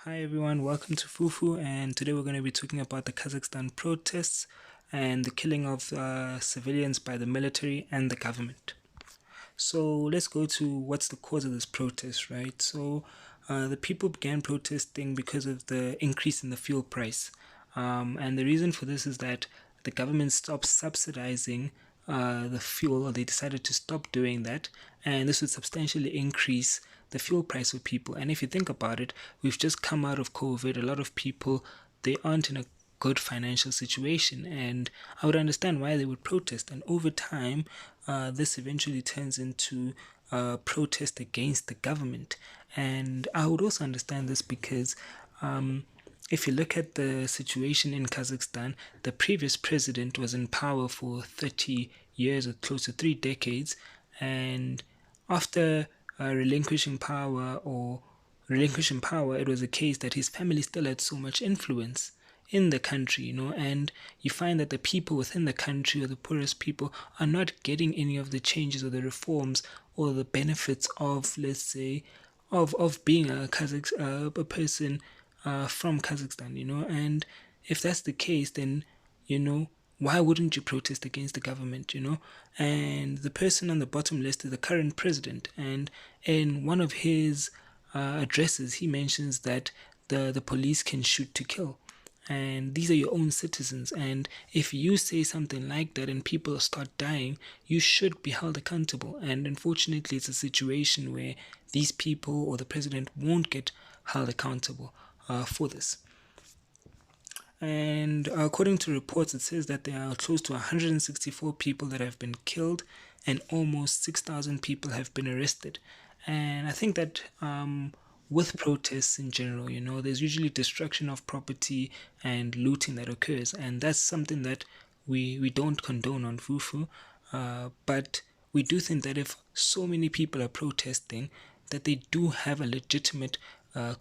Hi everyone, welcome to Fufu, and today we're going to be talking about the Kazakhstan protests and the killing of civilians by the military and the government. So let's go to what's the cause of this protest, right? The people began protesting because of the increase in the fuel price. And the reason for this is that the government stopped subsidizing the fuel, or they decided to stop doing that, and this would substantially increase the fuel price for people. And if you think about it, we've just come out of COVID. A lot of people, they aren't in a good financial situation, and I would understand why they would protest. And over time, this eventually turns into protest against the government. And I would also understand this because if you look at the situation in Kazakhstan, the previous president was in power for 30 years or close to 3 decades, and after relinquishing power, it was a case that his family still had so much influence in the country, and you find that the people within the country, or the poorest people, are not getting any of the changes or the reforms or the benefits of, let's say, of being a person from Kazakhstan, and if that's the case, then why wouldn't you protest against the government, And the person on the bottom list is the current president, and in one of his addresses, he mentions that the police can shoot to kill, and these are your own citizens. And if you say something like that and people start dying, you should be held accountable. And unfortunately, it's a situation where these people or the president won't get held accountable for this. And according to reports, it says that there are close to 164 people that have been killed and almost 6,000 people have been arrested. And I think that with protests in general, there's usually destruction of property and looting that occurs. And that's something that we don't condone on Fufu. But we do think that if so many people are protesting, that they do have a legitimate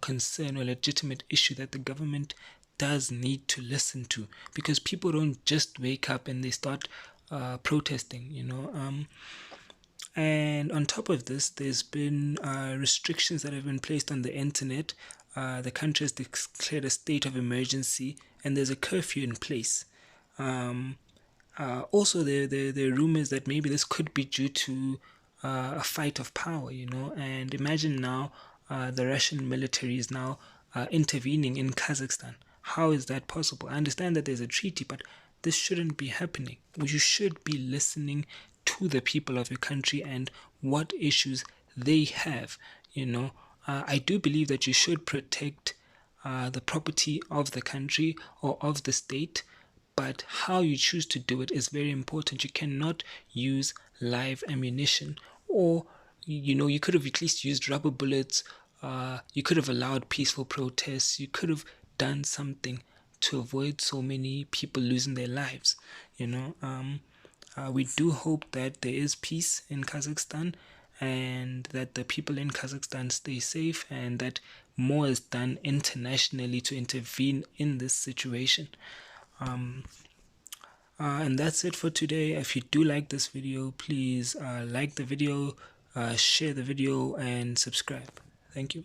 concern or legitimate issue that the government does need to listen to, because people don't just wake up and they start protesting, and on top of this, there's been restrictions that have been placed on the internet. The country has declared a state of emergency, and there's a curfew in place. Also, there are rumors that maybe this could be due to a fight of power, and imagine now the Russian military is now intervening in Kazakhstan. How is that possible? I understand that there's a treaty, but this shouldn't be happening. You should be listening to the people of your country and what issues they have. I do believe that you should protect the property of the country or of the state, but how you choose to do it is very important. You cannot use live ammunition, or you could have at least used rubber bullets. You could have allowed peaceful protests. You could have done something to avoid so many people losing their lives. We do hope that there is peace in Kazakhstan, and that the people in Kazakhstan stay safe, and that more is done internationally to intervene in this situation. And that's it for today. If you do like this video, please like the video, share the video, and subscribe. Thank you.